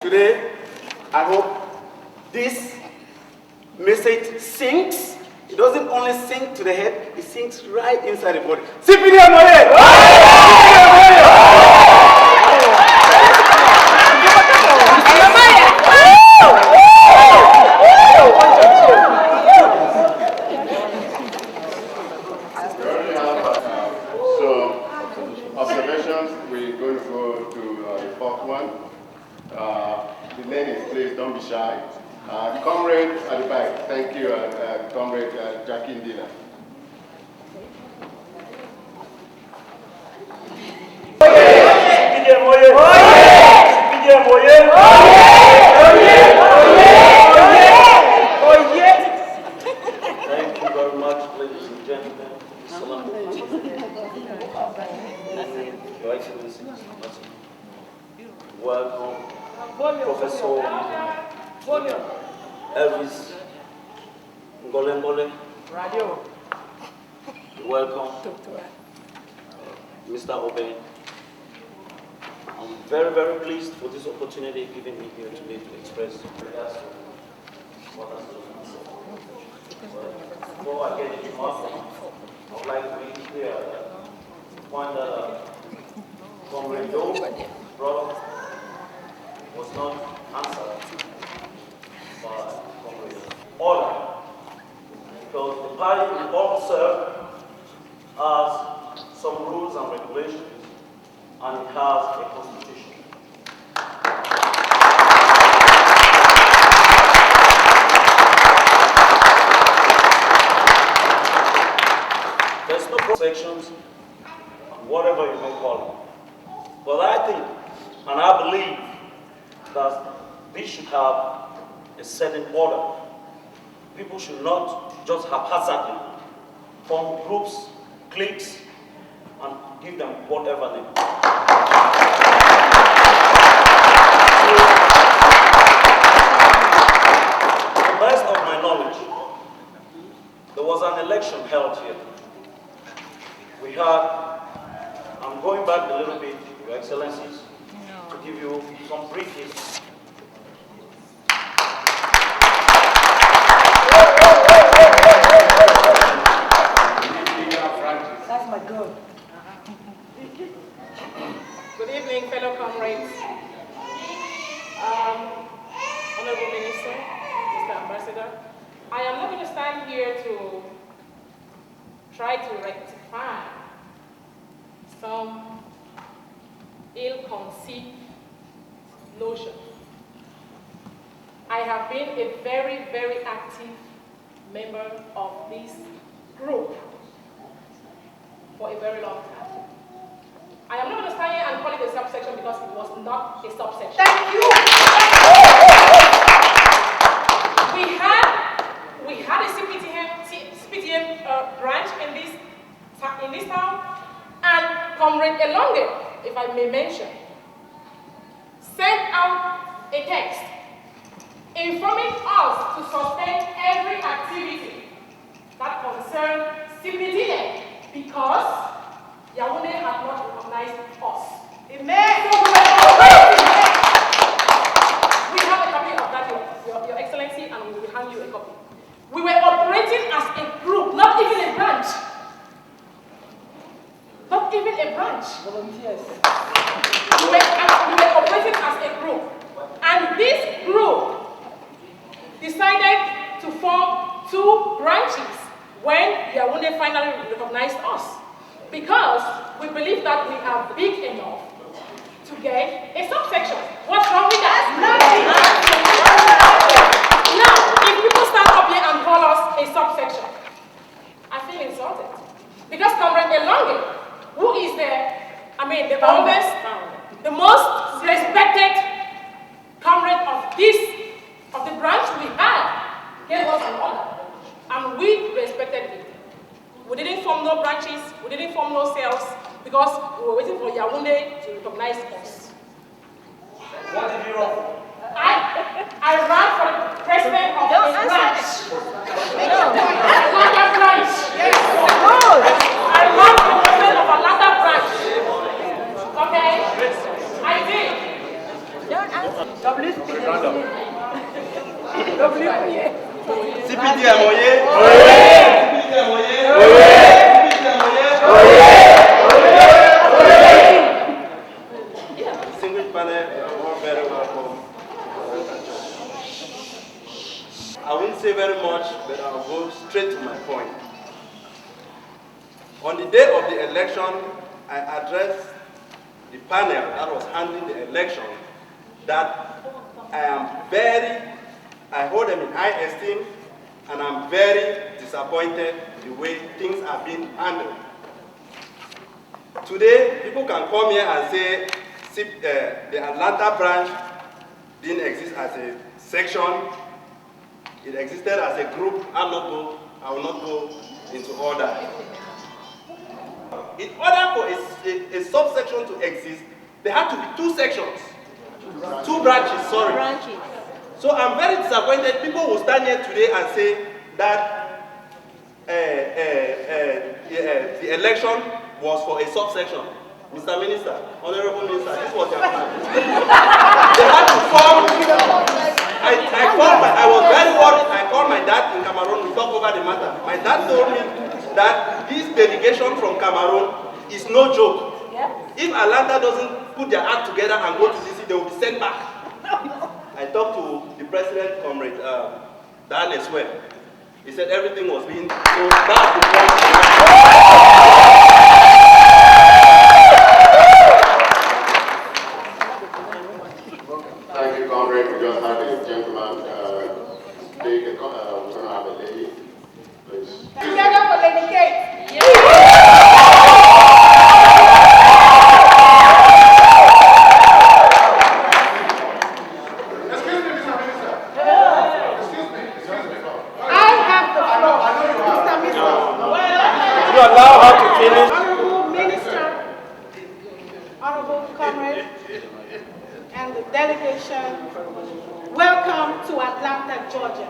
Today, I hope this message sinks. It doesn't only sink to the head, it sinks right inside the body. CPDM So, observations, we're going to go to the fourth one. The name is, please don't be shy. Comrade at the back, thank you, Comrade Jackie Ndina. Thank you very much, ladies and gentlemen. Your Excellency, welcome, Professor Elvis Ngalame. Welcome, Mr. Oben. I'm very, very pleased for this opportunity given me here today to express regards to what has just been said. Before I get into my point, I would like to make it clear that the point that Comrade Joe brought up was not answered by Comrade Order. Because the party we all serve has some rules and regulations, and it has a constitution. There's no sections, whatever you may call it. But I think, and I believe, that we should have a certain order. People should not just haphazardly form groups, cliques, and give them whatever they want. To the best of my knowledge, there was an election held here. We had, I'm going back a little bit, Your Excellencies, to give you some brief history. That's my girl. Good evening, fellow comrades. Honorable Minister, Mr. Ambassador, I am not going to stand here to try to rectify some ill-conceived notion. I have been a very, very active member of this group for a very long time. I am not going to stand here and call it a subsection because it was not a subsection. Thank you. We had a CPDM branch in this town, and Comrade Elonge, if I may mention, sent out a text informing us to suspend every activity that concerned CPDM because Yaoundé had not recognized us. Amen. So we have a copy of that, Your Excellency, and we will hand you a copy. We were operating as a group, not even a branch. Not even a branch. Volunteers. We were operating as a group. And this group decided to form two branches when Yaoundé finally recognized us. Because we believe that we are big enough to get a subsection. What's wrong with that? Nothing. Now, if people stand up here and call us a subsection, I feel insulted. Because Comrade Elonge, who is the oldest, the most respected comrade of the branch we had, gave us an order. And we respected it. We didn't form no branches, we didn't form no cells, because we were waiting for Yaoundé to recognize us. What did you run for? I ran for the president of the branch. Atlanta branch. I ran for the president of Atlanta branch. Okay? I did. WC CPDM Oye! CPDM Oye! Distinguished panel, you are all very welcome. I won't say very much, but I'll go straight to my point. On the day of the election, I addressed the panel that was handling the election that I hold them in high esteem, and I'm very disappointed the way things are being handled. Today, people can come here and say the Atlanta branch didn't exist as a section. It existed as a group. I will not go into all that. In order for a subsection to exist, there had to be two sections. Two branches, sorry. So I'm very disappointed. People will stand here today and say that the election was for a subsection. Mr. Minister, Honorable Minister, this was their plan. They had to form. I was very worried. I called my dad in Cameroon. We talked over the matter. My dad told me that this delegation from Cameroon is no joke. Yeah. If Atlanta doesn't put their act together and go to DC, they will be sent back. I talked to the president, Comrade Esoe. He said everything was being so bad. Thank you, Comrade. We just had a gentleman speak. We're going to have a lady, please. Together for Lady Kate. Honorable Minister, Honorable Comrade, and the delegation, welcome to Atlanta, Georgia.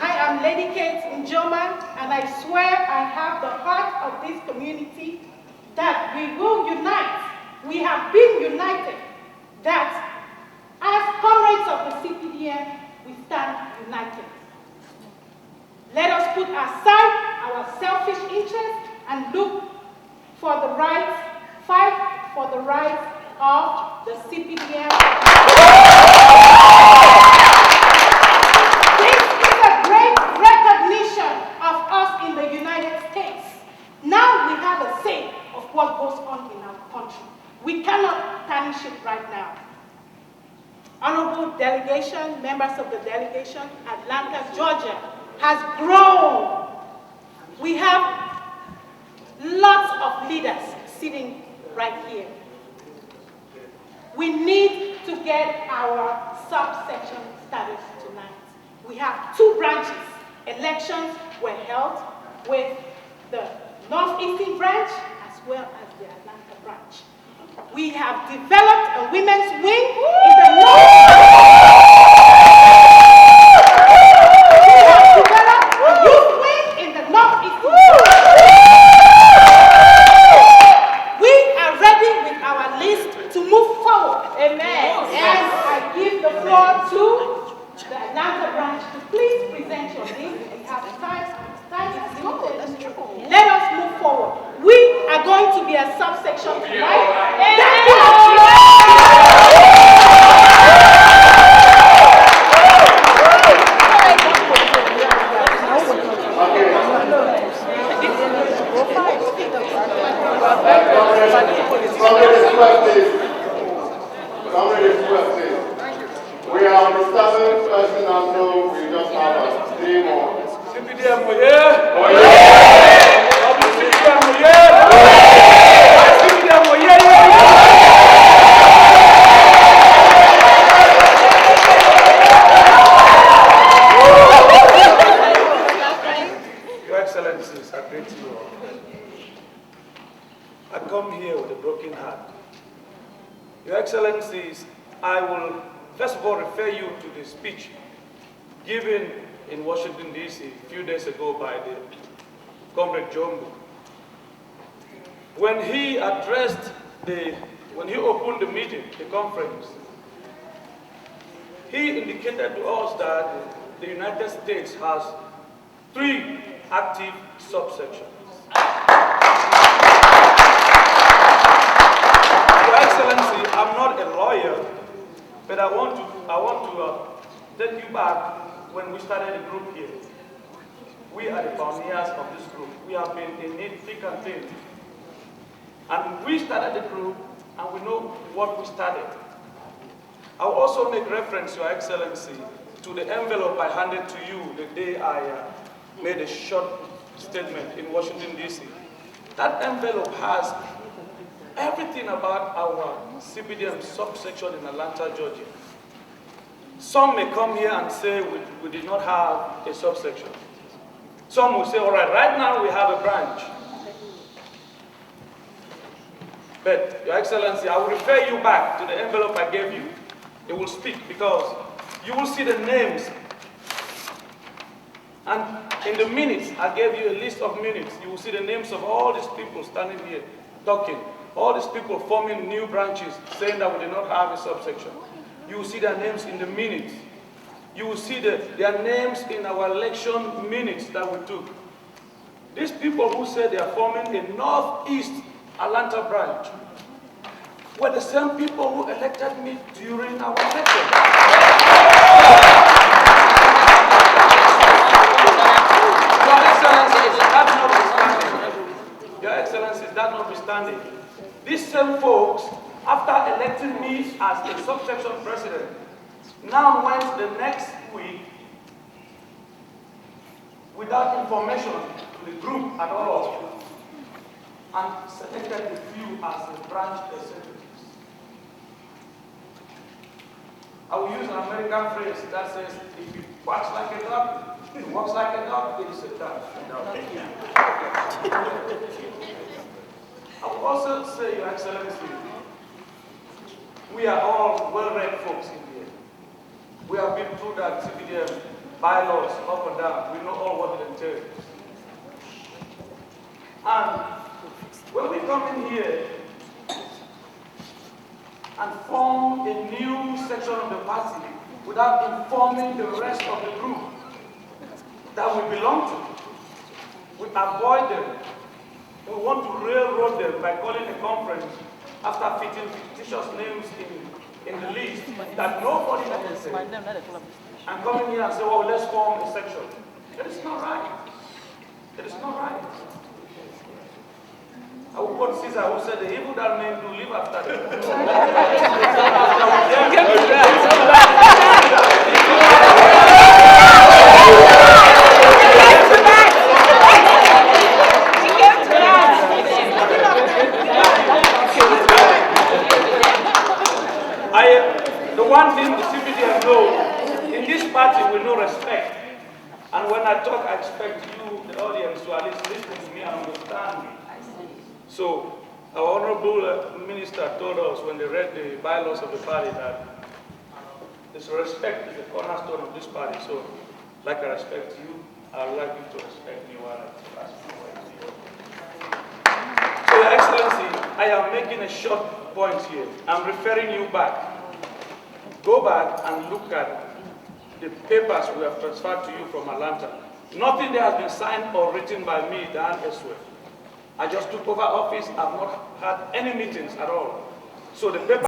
I am Lady Kate Njoma, and I swear I have the heart of this community that we will unite. We have been united, that as comrades of the CPDM, we stand united. Let us put aside our selfish interests and look for the rights, fight for the rights of the CPDM. This is a great recognition of us in the United States. Now we have a say of what goes on in our country. We cannot tarnish it right now. Honorable delegation, members of the delegation, Atlanta, Georgia, has grown. We have lots of leaders sitting right here. We need to get our subsection started tonight. We have two branches. Elections were held with the Northeastern branch as well as the Atlanta branch. We have developed a women's wing in the North. Let us move forward. We are going to be a subsection tonight. We are on the 7th person now, so we just have 3 more. CPDM Oye! Oye! CPDM Oye! CPDM Oye! Your Excellencies, I greet you all. I come here with a broken heart. Your Excellencies, I will first of all refer you to the speech given in Washington, D.C. a few days ago by the Comrade Jumbo. When he addressed the when he opened the meeting, the conference, he indicated to us that the United States has 3 active subsections. Your Excellency, I'm not a lawyer, but I want to take you back when we started the group here. We are the pioneers of this group. We have been in it thick and thin. And we started the group, and we know what we started. I will also make reference, Your Excellency, to the envelope I handed to you the day I made a short statement in Washington, D.C. That envelope has everything about our CPDM subsection in Atlanta, Georgia. Some may come here and say we did not have a subsection. Some will say, all right now we have a branch. But, Your Excellency, I will refer you back to the envelope I gave you. It will speak because you will see the names. And in the minutes, I gave you a list of minutes. You will see the names of all these people standing here talking. All these people forming new branches saying that we did not have a subsection. You will see their names in the minutes. You will see their names in our election minutes that we took. These people who say they are forming a Northeast Atlanta branch were the same people who elected me during our election. Your Excellency, that notwithstanding, these same folks, after electing me as the subsection president, now went the next week without information to the group at all and selected a few as the branch executives. I will use an American phrase that says, if it quacks like a duck, it walks like a duck, it is a duck. I will also say, Your Excellency, we are all well-read folks in here. We have been through that CPDM bylaws up and down. We know all what it entails. And when we come in here and form a new section of the party without informing the rest of the group that we belong to, we avoid them. We want to railroad them by calling a conference after fitting fictitious names in the list that nobody can say. And coming here and say, well, let's form a section. That is not right. That is not right. I will quote Caesar who said, the evil that men do live after them. The one thing the CPDM knows, in this party we know respect. And when I talk, I expect you, the audience, to at least listen to me and understand me. So, our honorable minister told us when they read the bylaws of the party that this respect is the cornerstone of this party. So, like I respect you, I would like you to respect me while I ask you. So, Your Excellency, I am making a short point here. I'm referring you back. Go back and look at the papers we have transferred to you from Atlanta. Nothing there has been signed or written by me, Dan Esoe. I just took over office. I've not had any meetings at all. So the paper